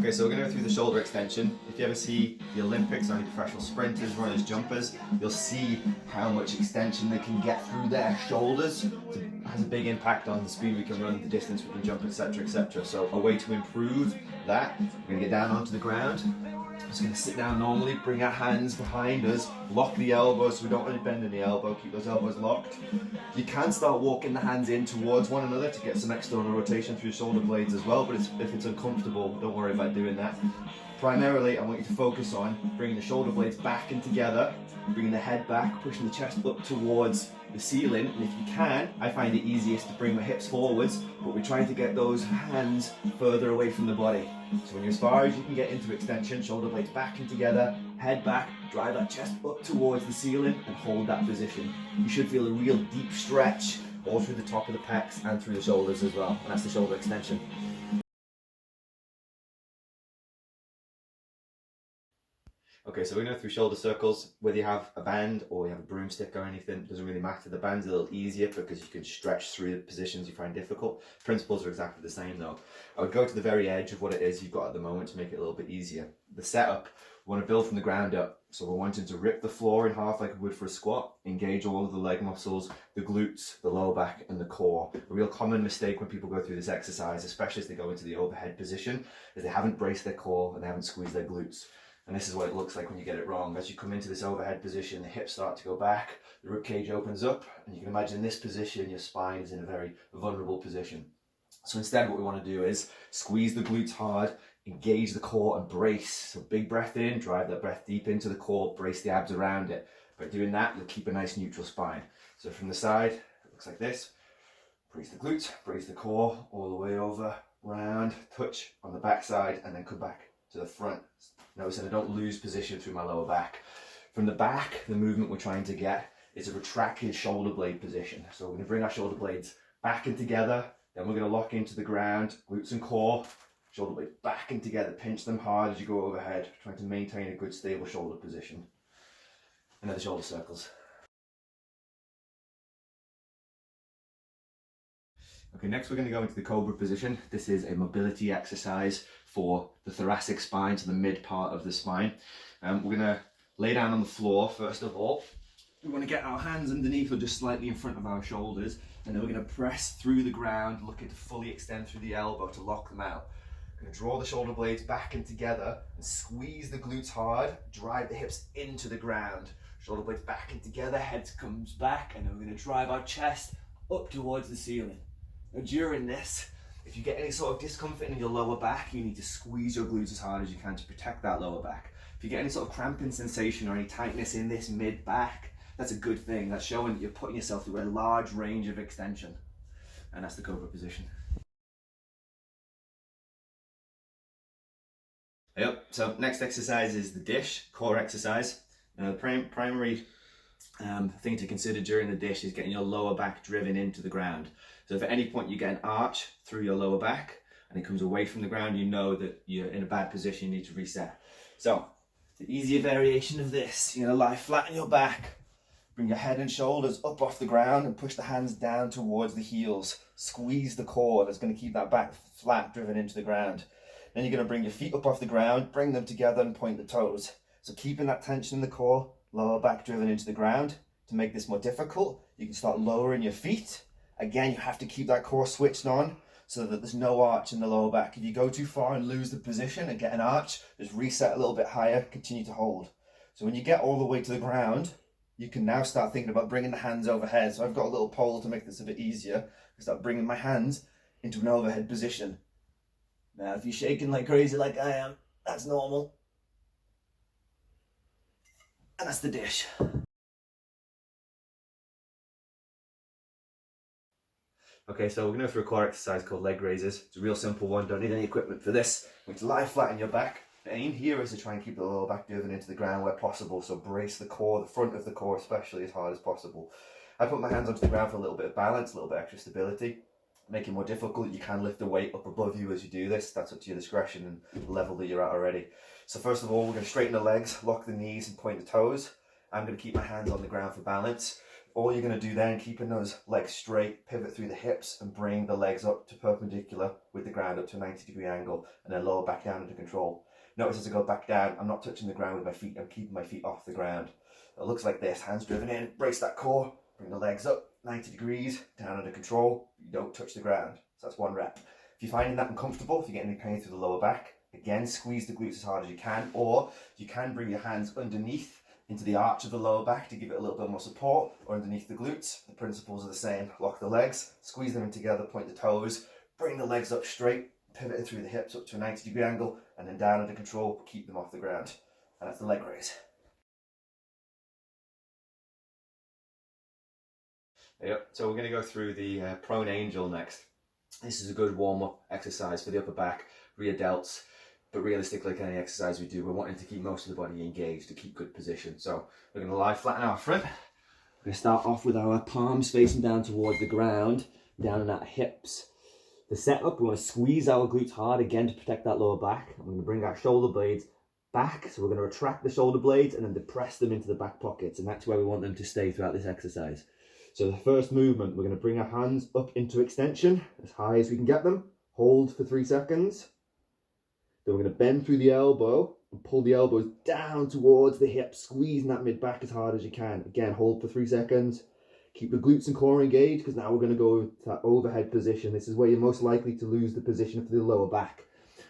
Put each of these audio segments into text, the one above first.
Okay, so we're going to go through the shoulder extension. If you ever see the Olympics or any professional sprinters, runners, jumpers, you'll see how much extension they can get through their shoulders. It has a big impact on the speed we can run, the distance we can jump, etc, etc. So a way to improve that, we're going to get down onto the ground. Just going to sit down normally, bring our hands behind us, lock the elbows so we don't really bend in the elbow, keep those elbows locked. You can start walking the hands in towards one another to get some external rotation through shoulder blades as well, but if it's uncomfortable, don't worry about doing that. Primarily, I want you to focus on bringing the shoulder blades back and together, bringing the head back, pushing the chest up towards the ceiling, and if you can, I find it easiest to bring my hips forwards, but we're trying to get those hands further away from the body. So when you're as far as you can get into extension, shoulder blades back and together, head back, drive that chest up towards the ceiling and hold that position. You should feel a real deep stretch all through the top of the pecs and through the shoulders as well, and that's the shoulder extension. Okay, so we're going to go through shoulder circles. Whether you have a band or you have a broomstick or anything, doesn't really matter. The band's a little easier because you can stretch through the positions you find difficult. Principles are exactly the same though. I would go to the very edge of what it is you've got at the moment to make it a little bit easier. The setup, we want to build from the ground up. So we're wanting to rip the floor in half like we would for a squat, engage all of the leg muscles, the glutes, the lower back and the core. A real common mistake when people go through this exercise, especially as they go into the overhead position, is they haven't braced their core and they haven't squeezed their glutes. And this is what it looks like when you get it wrong. As you come into this overhead position, the hips start to go back, the rib cage opens up, and you can imagine in this position, your spine is in a very vulnerable position. So instead, what we want to do is squeeze the glutes hard, engage the core and brace. So big breath in, drive that breath deep into the core, brace the abs around it. By doing that, you'll keep a nice neutral spine. So from the side, it looks like this. Brace the glutes, brace the core, all the way over, round, touch on the back side, and then come back to the front. Notice that I don't lose position through my lower back. From the back, the movement we're trying to get is a retracted shoulder blade position. So we're going to bring our shoulder blades back and together, then we're going to lock into the ground, glutes and core, shoulder blades back and together, pinch them hard as you go overhead, trying to maintain a good stable shoulder position. And then the shoulder circles. Okay, next we're going to go into the Cobra position. This is a mobility exercise for the thoracic spine, to the mid part of the spine. We're going to lay down on the floor first of all. We want to get our hands underneath or just slightly in front of our shoulders, and then we're going to press through the ground, looking to fully extend through the elbow to lock them out. We're going to draw the shoulder blades back and together and squeeze the glutes hard, drive the hips into the ground. Shoulder blades back and together, head comes back, and then we're going to drive our chest up towards the ceiling. Now during this, if you get any sort of discomfort in your lower back, you need to squeeze your glutes as hard as you can to protect that lower back. If you get any sort of cramping sensation or any tightness in this mid back, that's a good thing. That's showing that you're putting yourself through a large range of extension. And that's the Cobra position. Yep, so next exercise is the dish, core exercise. Now the primary thing to consider during the dish is getting your lower back driven into the ground. So if at any point you get an arch through your lower back and it comes away from the ground, you know that you're in a bad position, you need to reset. So the easier variation of this, you're going to lie flat on your back, bring your head and shoulders up off the ground and push the hands down towards the heels. Squeeze the core, that's going to keep that back flat, driven into the ground. Then you're going to bring your feet up off the ground, bring them together and point the toes. So keeping that tension in the core, lower back driven into the ground. To make this more difficult, you can start lowering your feet. Again, you have to keep that core switched on so that there's no arch in the lower back. If you go too far and lose the position and get an arch, just reset a little bit higher, continue to hold. So when you get all the way to the ground, you can now start thinking about bringing the hands overhead. So I've got a little pole to make this a bit easier. I start bringing my hands into an overhead position. Now, if you're shaking like crazy like I am, that's normal. And that's the dish. Okay, so we're going to go through a core exercise called leg raises. It's a real simple one, don't need any equipment for this. We're going to lie flat on your back. The aim here is to try and keep the lower back driven into the ground where possible, so brace the core, the front of the core especially, as hard as possible. I put my hands onto the ground for a little bit of balance, a little bit extra stability. Make it more difficult, you can lift the weight up above you as you do this. That's up to your discretion and the level that you're at already. So first of all, we're going to straighten the legs, lock the knees and point the toes. I'm going to keep my hands on the ground for balance. all you're going to do then, keeping those legs straight, pivot through the hips and bring the legs up to perpendicular with the ground up to a 90-degree angle, and then lower back down under control. Notice as I go back down, I'm not touching the ground with my feet, I'm keeping my feet off the ground. It looks like this, hands driven in, brace that core, bring the legs up 90 degrees, down under control, you don't touch the ground. So that's 1 rep. If you're finding that uncomfortable, if you get any pain through the lower back, again, squeeze the glutes as hard as you can, or you can bring your hands underneath into the arch of the lower back to give it a little bit more support, or underneath the glutes. The principles are the same. Lock the legs, squeeze them in together, point the toes, bring the legs up straight, pivoting through the hips up to a 90-degree angle, and then down under control, keep them off the ground. And that's the leg raise. Yep, so we're going to go through the prone angel next. This is a good warm-up exercise for the upper back, rear delts, but realistically, like any exercise we do, we're wanting to keep most of the body engaged to keep good position. So we're going to lie flat on our front. We're going to start off with our palms facing down towards the ground, down on our hips. The setup, we want to squeeze our glutes hard again to protect that lower back. I'm going to bring our shoulder blades back, so we're going to retract the shoulder blades and then depress them into the back pockets, and that's where we want them to stay throughout this exercise. So the first movement, we're going to bring our hands up into extension as high as we can get them. Hold for 3 seconds. Then we're going to bend through the elbow and pull the elbows down towards the hips, squeezing that mid back as hard as you can. Again, hold for 3 seconds. Keep the glutes and core engaged, because now we're going to go to that overhead position. This is where you're most likely to lose the position for the lower back.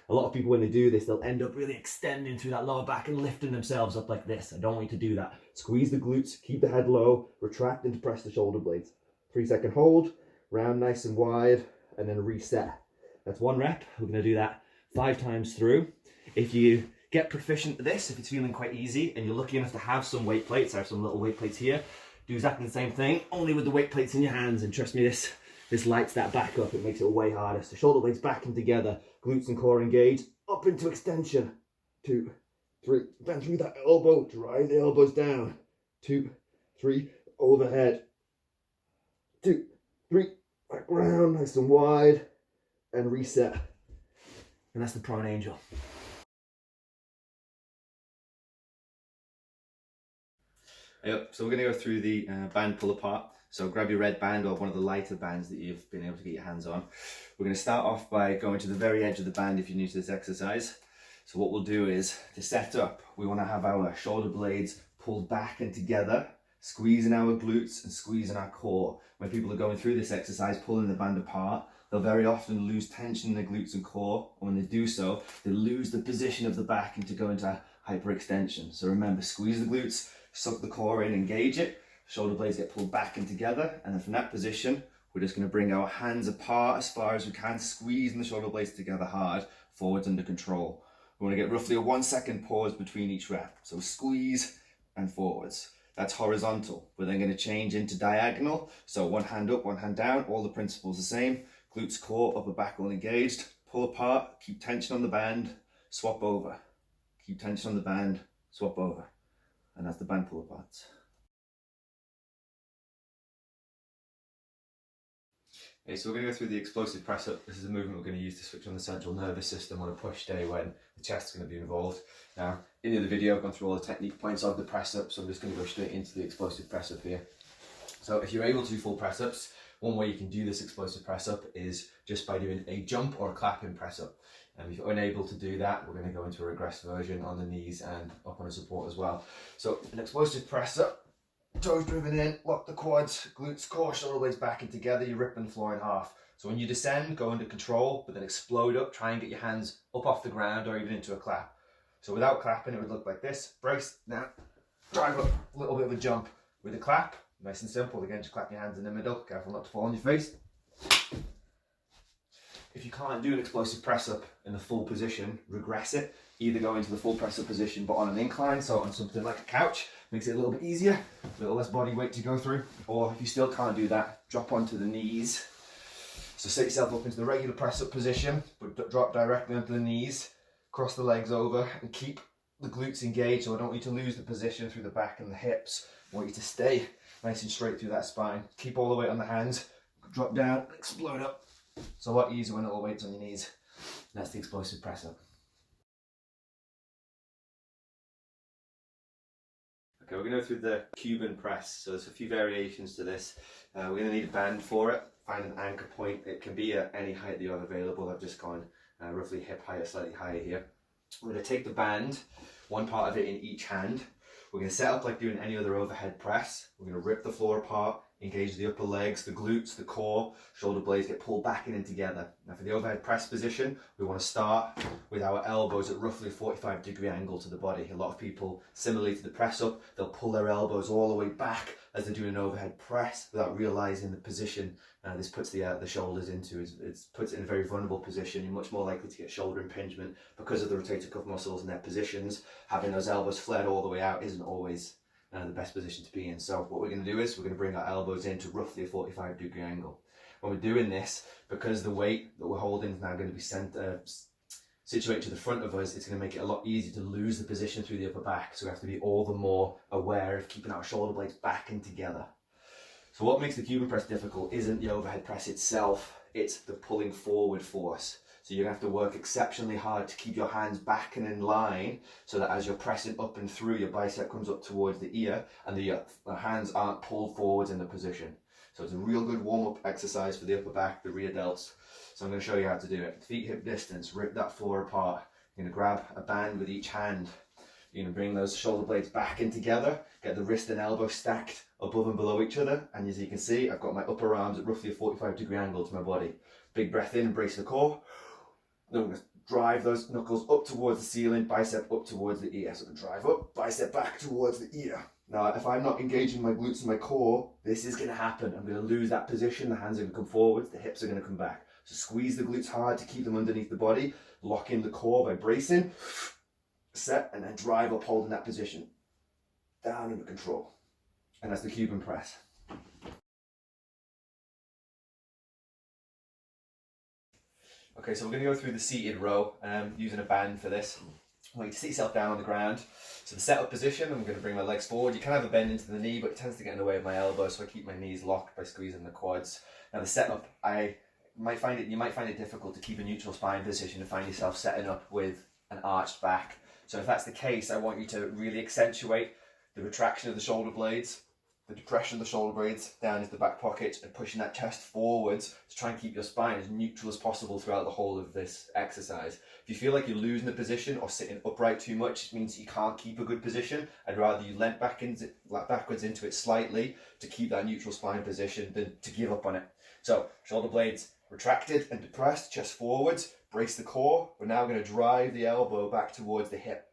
A lot of people, when they do this, they'll end up really extending through that lower back and lifting themselves up like this. I don't want you to do that. Squeeze the glutes, keep the head low, retract and depress the shoulder blades. 3 second hold, round nice and wide, and then reset. That's 1 rep. We're going to do that 5 times through. If you get proficient at this, if it's feeling quite easy and you're lucky enough to have some weight plates, I have some little weight plates here, do exactly the same thing, only with the weight plates in your hands, and trust me, this lights that back up. It makes it way harder. So shoulder blades back and together, glutes and core engaged, up into extension. 2, 3, bend through that elbow, drive the elbows down. 2, 3, overhead. 2, 3, back round, nice and wide, and reset. And that's the prone angel. Yep, so we're going to go through the band pull apart. So grab your red band or one of the lighter bands that you've been able to get your hands on. We're going to start off by going to the very edge of the band if you're new to this exercise. So what we'll do is, to set up, we want to have our shoulder blades pulled back and together, squeezing our glutes and squeezing our core. When people are going through this exercise, pulling the band apart, they'll very often lose tension in the glutes and core. And when they do so, they lose the position of the back and to go into hyperextension. So remember, squeeze the glutes, suck the core in, engage it. Shoulder blades get pulled back and together, and then from that position, we're just going to bring our hands apart as far as we can, squeezing the shoulder blades together hard, forwards under control. We want to get roughly a 1 second pause between each rep. So squeeze and forwards. That's horizontal. We're then going to change into diagonal. So 1 hand up, 1 hand down, all the principles the same. Glutes, core, upper back all engaged. Pull apart, keep tension on the band, swap over. Keep tension on the band, swap over. And that's the band pull apart. Okay, so we're going to go through the explosive press up. This is a movement we're going to use to switch on the central nervous system on a push day when the chest is going to be involved. Now, in the other video, I've gone through all the technique points of the press up, so I'm just going to go straight into the explosive press up here. So if you're able to do full press ups, one way you can do this explosive press up is just by doing a jump or a clapping press up. And if you're unable to do that, we're going to go into a regress version on the knees and up on a support as well. So an explosive press up. Toes driven in, lock the quads, glutes, core, shoulder blades back and together, you're ripping the floor in half. So when you descend, go under control, but then explode up, try and get your hands up off the ground or even into a clap. So without clapping, it would look like this. Brace, now, drive up, a little bit of a jump. With a clap, nice and simple, again, just clap your hands in the middle, careful not to fall on your face. If you can't do an explosive press up in the full position, regress it. Either go into the full press up position but on an incline, so on something like a couch, makes it a little bit easier, a little less body weight to go through. Or if you still can't do that, drop onto the knees. So set yourself up into the regular press up position, but drop directly onto the knees, cross the legs over and keep the glutes engaged. So I don't want you to lose the position through the back and the hips. I want you to stay nice and straight through that spine. Keep all the weight on the hands, drop down, explode up. It's a lot easier when all the weight's on your knees. And that's the explosive press up. Okay, we're going to go through the Cuban press. So there's a few variations to this. We're going to need a band for it. Find an anchor point. It can be at any height that you have available. I've just gone roughly hip height or slightly higher here. We're going to take the band, one part of it in each hand. We're going to set up like doing any other overhead press. We're going to rip the floor apart, engage the upper legs, the glutes, the core, shoulder blades get pulled back in and together. Now for the overhead press position, we want to start with our elbows at roughly a 45-degree angle to the body. A lot of people, similarly to the press up, they'll pull their elbows all the way back as they're doing an overhead press without realizing the position this puts the shoulders into. It puts it in a very vulnerable position. You're much more likely to get shoulder impingement because of the rotator cuff muscles and their positions. Having those elbows flared all the way out isn't always the best position to be in. So what we're going to do is we're going to bring our elbows into roughly a 45-degree angle. When we're doing this, because the weight that we're holding is now going to be situated to the front of us, it's going to make it a lot easier to lose the position through the upper back. So we have to be all the more aware of keeping our shoulder blades back and together. So what makes the Cuban press difficult isn't the overhead press itself, it's the pulling forward force. So you're going to have to work exceptionally hard to keep your hands back and in line so that as you're pressing up and through, your bicep comes up towards the ear and the hands aren't pulled forwards in the position. So it's a real good warm-up exercise for the upper back, the rear delts. So I'm going to show you how to do it. Feet hip distance, rip that floor apart. You're going to grab a band with each hand. You're going to bring those shoulder blades back in together, get the wrist and elbow stacked above and below each other. And as you can see, I've got my upper arms at roughly a 45-degree angle to my body. Big breath in, brace the core. Then I'm going to drive those knuckles up towards the ceiling, bicep up towards the ear. So I'm going to drive up, bicep back towards the ear. Now, if I'm not engaging my glutes and my core, this is going to happen. I'm going to lose that position. The hands are going to come forwards, the hips are going to come back. So squeeze the glutes hard to keep them underneath the body. Lock in the core by bracing. Set and then drive up holding that position. Down under control. And that's the Cuban press. Okay, so we're going to go through the seated row using a band for this. I want you to sit yourself down on the ground. So the setup position, I'm going to bring my legs forward. You can have a bend into the knee, but it tends to get in the way of my elbow, so I keep my knees locked by squeezing the quads. Now the setup, you might find it difficult to keep a neutral spine position and find yourself setting up with an arched back. So if that's the case, I want you to really accentuate the retraction of the shoulder blades, the depression of the shoulder blades down into the back pocket, and pushing that chest forwards to try and keep your spine as neutral as possible throughout the whole of this exercise. If you feel like you're losing the position or sitting upright too much, it means you can't keep a good position. I'd rather you leant backwards into it slightly to keep that neutral spine position than to give up on it. So shoulder blades retracted and depressed, chest forwards, brace the core. We're now going to drive the elbow back towards the hip.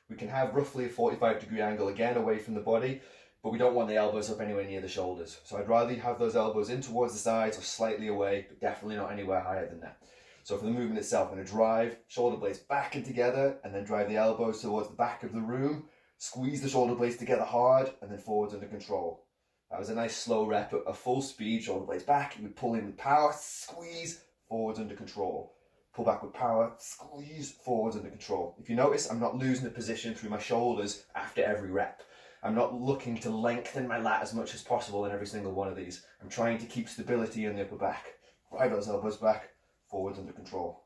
We can have roughly a 45-degree angle again away from the body, but we don't want the elbows up anywhere near the shoulders. So I'd rather you have those elbows in towards the sides or slightly away, but definitely not anywhere higher than that. So for the movement itself, I'm going to drive shoulder blades back and together and then drive the elbows towards the back of the room, squeeze the shoulder blades together hard and then forwards under control. That was a nice slow rep at a full speed, shoulder blades back, we pull in with power, squeeze, forwards under control. Pull back with power, squeeze, forwards under control. If you notice, I'm not losing the position through my shoulders after every rep. I'm not looking to lengthen my lat as much as possible in every single one of these. I'm trying to keep stability in the upper back. Drive those elbows back, forwards under control.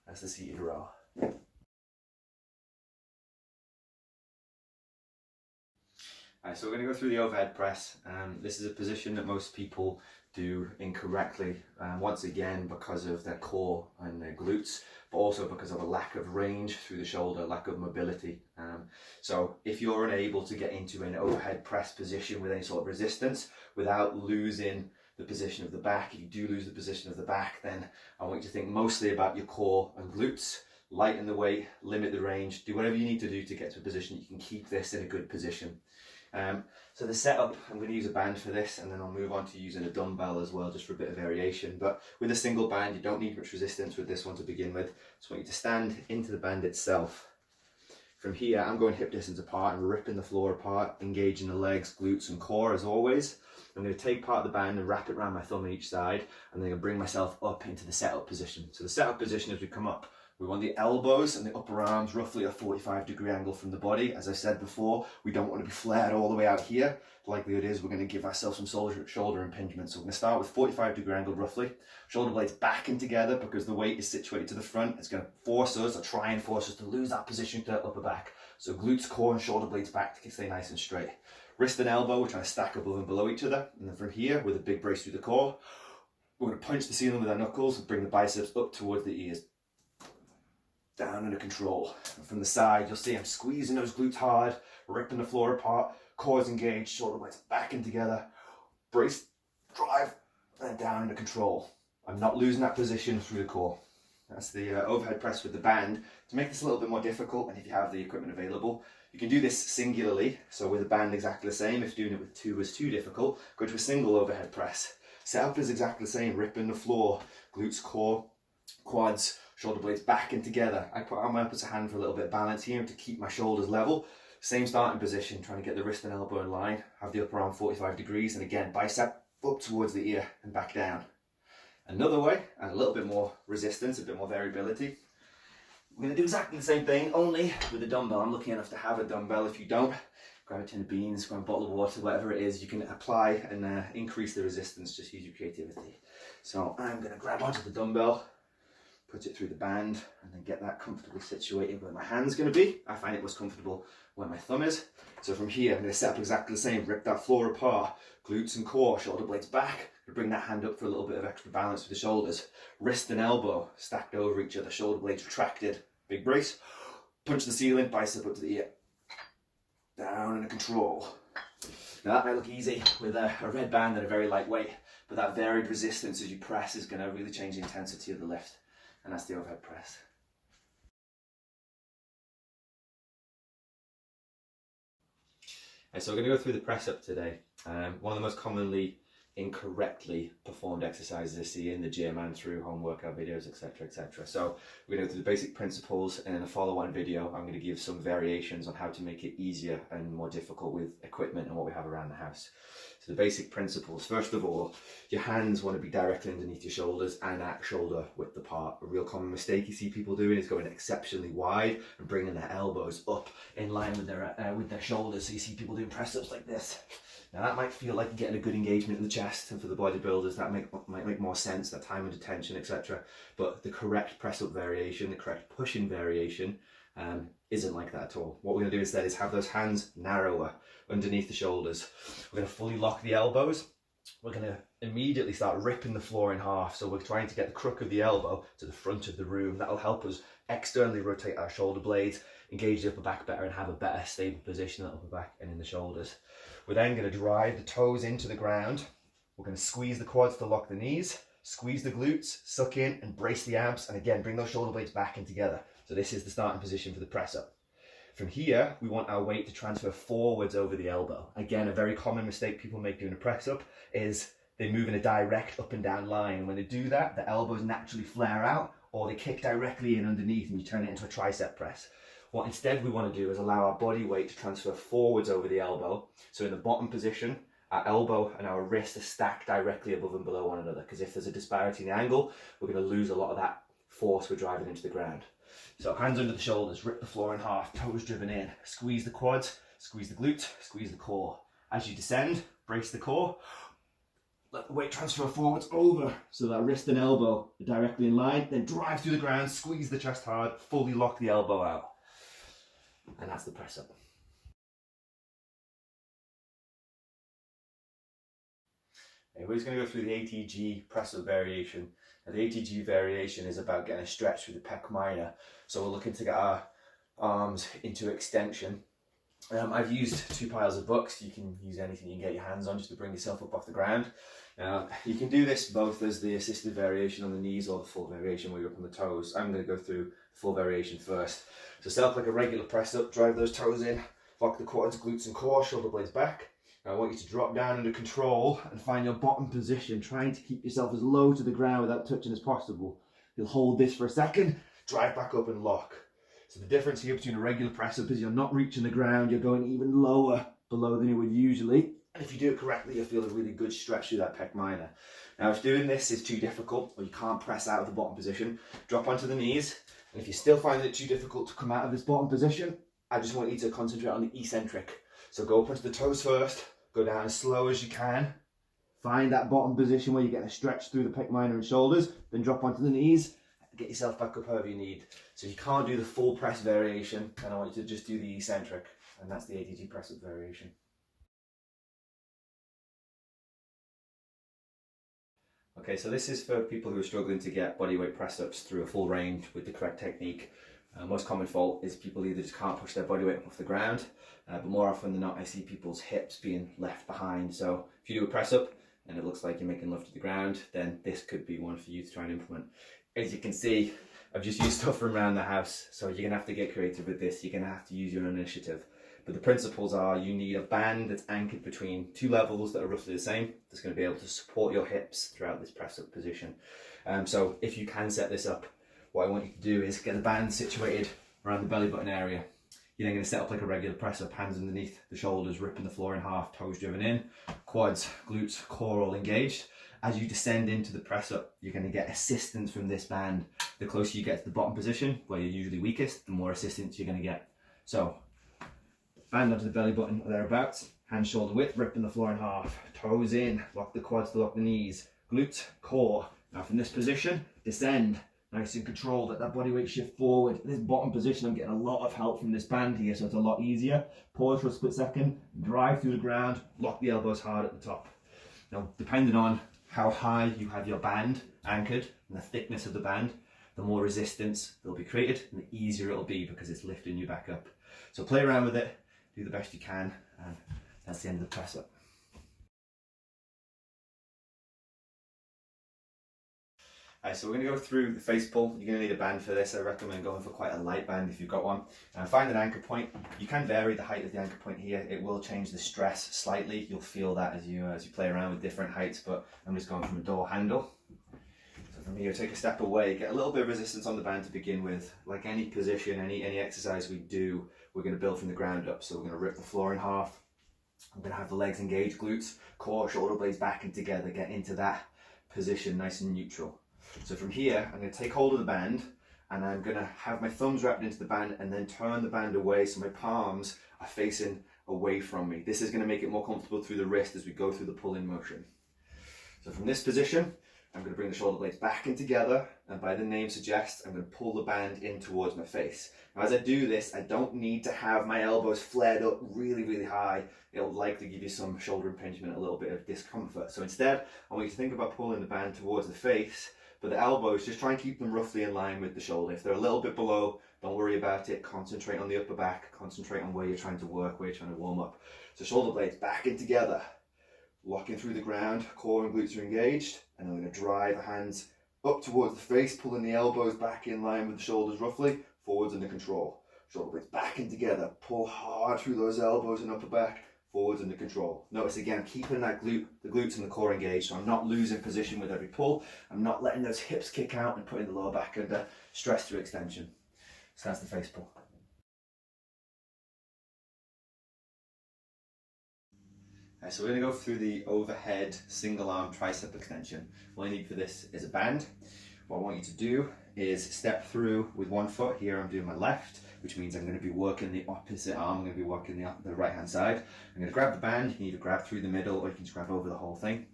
That's the seated row. Alright, so we're going to go through the overhead press. This is a position that most people do incorrectly, once again because of their core and their glutes, but also because of a lack of range through the shoulder, lack of mobility. So if you're unable to get into an overhead press position with any sort of resistance without losing the position of the back, if you do lose the position of the back, then I want you to think mostly about your core and glutes. Lighten the weight, limit the range, do whatever you need to do to get to a position you can keep this in a good position. So the setup, I'm going to use a band for this, and then I'll move on to using a dumbbell as well, just for a bit of variation. But with a single band, you don't need much resistance with this one to begin with. Just want you to stand into the band itself. From here, I'm going hip distance apart and ripping the floor apart, engaging the legs, glutes and core as always. I'm going to take part of the band and wrap it around my thumb on each side, and then I'm going to bring myself up into the setup position. So the setup position, as we come up, we want the elbows and the upper arms roughly a 45-degree angle from the body. As I said before, we don't want to be flared all the way out here. The likelihood is we're going to give ourselves some shoulder impingement. So we're going to start with 45-degree angle roughly. Shoulder blades back and together because the weight is situated to the front. It's going to force us, or try and force us, to lose that position to the upper back. So glutes, core, and shoulder blades back to stay nice and straight. Wrist and elbow, we're trying to stack above and below each other. And then from here, with a big brace through the core, we're going to punch the ceiling with our knuckles and bring the biceps up towards the ears. Down under control. And from the side, you'll see I'm squeezing those glutes hard, ripping the floor apart, core's engaged, shoulder blades back in together. Brace, drive, and down under control. I'm not losing that position through the core. That's the overhead press with the band. To make this a little bit more difficult, and if you have the equipment available, you can do this singularly. So with a band exactly the same. If doing it with two was too difficult, go to a single overhead press. Setup is exactly the same, ripping the floor, glutes, core, quads, shoulder blades back and together. I put out my opposite hand for a little bit of balance here to keep my shoulders level. Same starting position, trying to get the wrist and elbow in line. Have the upper arm 45 degrees, and again, bicep up towards the ear and back down. Another way, and a little bit more resistance, a bit more variability. We're going to do exactly the same thing, only with a dumbbell. I'm lucky enough to have a dumbbell. If you don't, grab a tin of beans, grab a bottle of water, whatever it is, you can apply and increase the resistance, just use your creativity. So I'm going to grab onto the dumbbell, put it through the band, and then get that comfortably situated where my hand's going to be. I find it most comfortable where my thumb is. So from here, I'm going to set up exactly the same, rip that floor apart, glutes and core, shoulder blades back, bring that hand up for a little bit of extra balance with the shoulders. Wrist and elbow stacked over each other, shoulder blades retracted, big brace, punch the ceiling, bicep up to the ear. Down under control. Now that might look easy with a red band and a very light weight, but that varied resistance as you press is going to really change the intensity of the lift. And that's the overhead press. So we're going to go through the press up today. One of the most commonly incorrectly performed exercises I see in the gym and through home workout videos, etc, etc. So we're going to go through the basic principles, and in a follow-on video I'm going to give some variations on how to make it easier and more difficult with equipment and what we have around the house. So the basic principles, first of all, your hands want to be directly underneath your shoulders and at shoulder width apart. A real common mistake you see people doing is going exceptionally wide and bringing their elbows up in line with their shoulders. So you see people doing press-ups like this. Now that might feel like getting a good engagement in the chest, and for the bodybuilders that might make more sense, that time under tension, etc. But the correct press-up variation, the correct pushing variation isn't like that at all. What we're going to do instead is have those hands narrower underneath the shoulders. We're going to fully lock the elbows. We're going to immediately start ripping the floor in half. So we're trying to get the crook of the elbow to the front of the room. That'll help us externally rotate our shoulder blades, engage the upper back better, and have a better stable position in the upper back and in the shoulders. We're then going to drive the toes into the ground. We're going to squeeze the quads to lock the knees, squeeze the glutes, suck in and brace the abs, and again bring those shoulder blades back in together. So this is the starting position for the press up. From here, we want our weight to transfer forwards over the elbow. Again, a very common mistake people make doing a press up is they move in a direct up and down line. And when they do that, the elbows naturally flare out, or they kick directly in underneath and you turn it into a tricep press. What instead we want to do is allow our body weight to transfer forwards over the elbow. So in the bottom position, our elbow and our wrist are stacked directly above and below one another, because if there's a disparity in the angle, we're going to lose a lot of that force we're driving into the ground. So hands under the shoulders, rip the floor in half, toes driven in, squeeze the quads, squeeze the glutes, squeeze the core. As you descend, brace the core, let the weight transfer forwards over so that wrist and elbow are directly in line, then drive through the ground, squeeze the chest hard, fully lock the elbow out. And that's the press up. Okay, we're just going to go through the ATG Press Up variation. Now, the ATG variation is about getting a stretch through the pec minor. So we're looking to get our arms into extension. I've used 2 piles of books. You can use anything you can get your hands on just to bring yourself up off the ground. You can do this both as the assisted variation on the knees or the full variation where you're up on the toes. I'm going to go through the full variation first. So set up like a regular press up, drive those toes in, lock the quads, glutes and core, shoulder blades back. Now I want you to drop down under control and find your bottom position, trying to keep yourself as low to the ground without touching as possible. You'll hold this for a second, drive back up and lock. So the difference here between a regular press up is you're not reaching the ground, you're going even lower below than you would usually. And if you do it correctly, you'll feel a really good stretch through that pec minor. Now if doing this is too difficult, or you can't press out of the bottom position, drop onto the knees. And if you're still finding it too difficult to come out of this bottom position, I just want you to concentrate on the eccentric. So go up onto the toes first, go down as slow as you can. Find that bottom position where you're getting a stretch through the pec minor and shoulders, then drop onto the knees, get yourself back up however you need. So if you can't do the full press variation, then I want you to just do the eccentric, and that's the ATG Press Up variation. Okay, so this is for people who are struggling to get bodyweight press ups through a full range with the correct technique. Most common fault is people either just can't push their bodyweight up off the ground, but more often than not I see people's hips being left behind. So if you do a press up and it looks like you're making love to the ground, then this could be one for you to try and implement. As you can see, I've just used stuff from around the house, so you're gonna have to get creative with this. You're gonna have to use your own initiative. But the principles are you need a band that's anchored between two levels that are roughly the same, that's going to be able to support your hips throughout this press up position. So if you can set this up, what I want you to do is get the band situated around the belly button area. You're then going to set up like a regular press up, hands underneath the shoulders, ripping the floor in half, toes driven in, quads, glutes, core all engaged. As you descend into the press up, you're going to get assistance from this band. The closer you get to the bottom position, where you're usually weakest, the more assistance you're going to get. So band onto the belly button or thereabouts, hand shoulder width, ripping the floor in half, toes in, lock the quads to lock the knees, glutes, core. Now from this position, descend, nice and controlled, let that body weight shift forward. This bottom position, I'm getting a lot of help from this band here, so it's a lot easier. Pause for a split second, drive through the ground, lock the elbows hard at the top. Now, depending on how high you have your band anchored and the thickness of the band, the more resistance will be created and the easier it'll be because it's lifting you back up. So play around with it, do the best you can, and that's the end of the press up. So we're going to go through the face pull. You're going to need a band for this. I recommend going for quite a light band if you've got one. Find an anchor point. You can vary the height of the anchor point here. It will change the stress slightly. You'll feel that as you play around with different heights, but I'm just going from a door handle. So from here, take a step away, get a little bit of resistance on the band to begin with. Like any position, any exercise we do, we're going to build from the ground up. So we're going to rip the floor in half. I'm going to have the legs engaged, glutes, core, shoulder blades back and together, get into that position nice and neutral. So from here, I'm going to take hold of the band and I'm going to have my thumbs wrapped into the band and then turn the band away so my palms are facing away from me. This is going to make it more comfortable through the wrist as we go through the pull-in motion. So from this position, I'm going to bring the shoulder blades back in together, and by the name suggests, I'm going to pull the band in towards my face. Now as I do this, I don't need to have my elbows flared up really, really high. It'll likely give you some shoulder impingement, a little bit of discomfort. So instead, I want you to think about pulling the band towards the face, but the elbows, just try and keep them roughly in line with the shoulder. If they're a little bit below, don't worry about it. Concentrate on the upper back, concentrate on where you're trying to work, where you're trying to warm up. So shoulder blades back in together. Locking through the ground, core and glutes are engaged, and I'm going to drive the hands up towards the face, pulling the elbows back in line with the shoulders roughly, forwards under control. Shoulder blades back in together, pull hard through those elbows and upper back, forwards under control. Notice again, I'm keeping that the glutes and the core engaged, so I'm not losing position with every pull. I'm not letting those hips kick out and putting the lower back under stress through extension. So that's the face pull. So we're going to go through the overhead single arm tricep extension. All I need for this is a band. What I want you to do is step through with one foot. Here I'm doing my left, which means I'm going to be working the opposite arm. I'm going to be working the right hand side. I'm going to grab the band. You can either grab through the middle or you can just grab over the whole thing.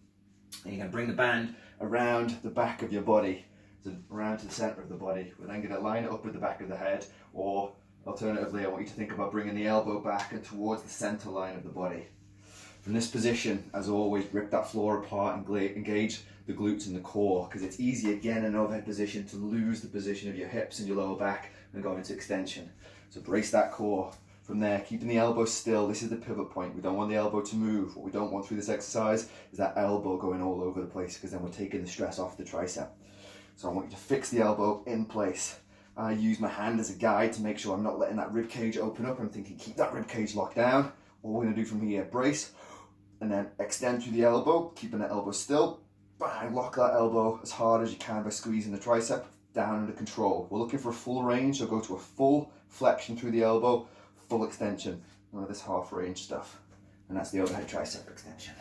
And you're going to bring the band around the back of your body, so around to the center of the body. We're then going to line it up with the back of the head, or alternatively I want you to think about bringing the elbow back and towards the center line of the body. From this position, as always, rip that floor apart and engage the glutes and the core, because it's easy again in an overhead position to lose the position of your hips and your lower back and go into extension. So brace that core. From there, keeping the elbow still. This is the pivot point. We don't want the elbow to move. What we don't want through this exercise is that elbow going all over the place, because then we're taking the stress off the tricep. So I want you to fix the elbow in place. I use my hand as a guide to make sure I'm not letting that rib cage open up. I'm thinking keep that rib cage locked down. All we're going to do from here, brace, and then extend through the elbow, keeping the elbow still. Bang, lock that elbow as hard as you can by squeezing the tricep down under control. We're looking for a full range, so go to a full flexion through the elbow, full extension. None of this half range stuff. And that's the overhead tricep extension.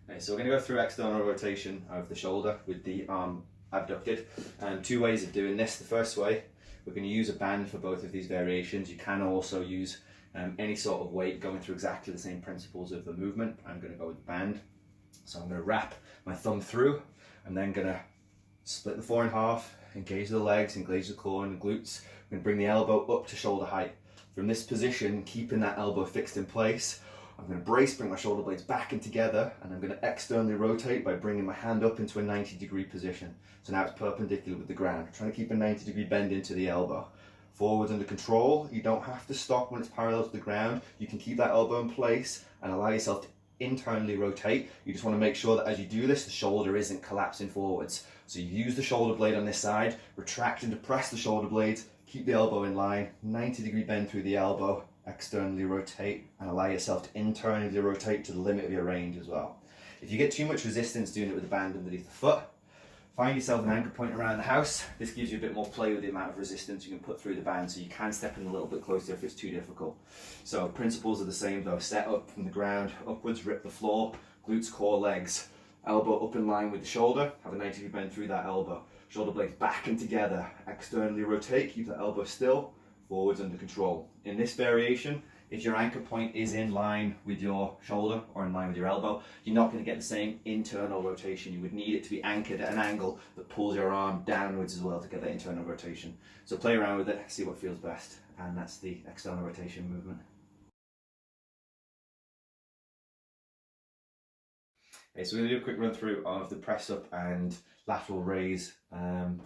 Okay, so we're going to go through external rotation of the shoulder with the arm abducted. Two ways of doing this. The first way, we're going to use a band for both of these variations. You can also use any sort of weight going through exactly the same principles of the movement. I'm going to go with the band. So I'm going to wrap my thumb through. I'm then gonna split the floor in half, engage the legs, engage the core and the glutes. I'm gonna bring the elbow up to shoulder height. From this position, keeping that elbow fixed in place, I'm gonna brace, bring my shoulder blades back in together, and I'm gonna externally rotate by bringing my hand up into a 90-degree position. So now it's perpendicular with the ground. Trying to keep a 90-degree bend into the elbow. Forwards under control. You don't have to stop when it's parallel to the ground. You can keep that elbow in place and allow yourself to internally rotate. You just want to make sure that as you do this, the shoulder isn't collapsing forwards. So you use the shoulder blade on this side, retract and depress the shoulder blades, keep the elbow in line, 90-degree bend through the elbow, externally rotate, and allow yourself to internally rotate to the limit of your range as well. If you get too much resistance doing it with the band underneath the foot, find yourself an anchor point around the house. This gives you a bit more play with the amount of resistance you can put through the band, so you can step in a little bit closer if it's too difficult. So principles are the same though. Set up from the ground, upwards, rip the floor, glutes, core, legs. Elbow up in line with the shoulder, have a 90-degree bend through that elbow. Shoulder blades back and together, externally rotate, keep the elbow still, forwards under control. In this variation, if your anchor point is in line with your shoulder or in line with your elbow, you're not going to get the same internal rotation. You would need it to be anchored at an angle that pulls your arm downwards as well to get that internal rotation. So play around with it, see what feels best, and that's the external rotation movement. Okay, so we're going to do a quick run through of the press up and lateral raise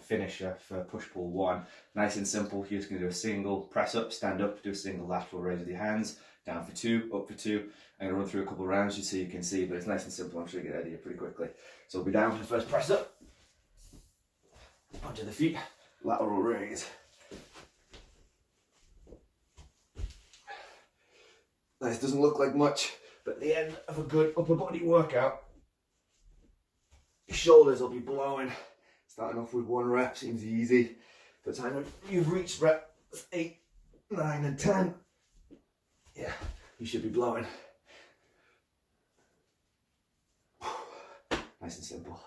finisher for push-pull 1. Nice and simple. You're just going to do a single press up, stand up, do a single lateral raise with your hands, down for 2, up for 2. I'm going to run through a couple of rounds just so you can see, but it's nice and simple. I'm sure you get an idea pretty quickly. So we'll be down for the first press up, onto the feet, lateral raise. This doesn't look like much, but at the end of a good upper body workout, your shoulders will be blowing. Starting off with 1 rep seems easy. By the time you've reached rep 8, 9 and 10, yeah, you should be blowing. Nice and simple.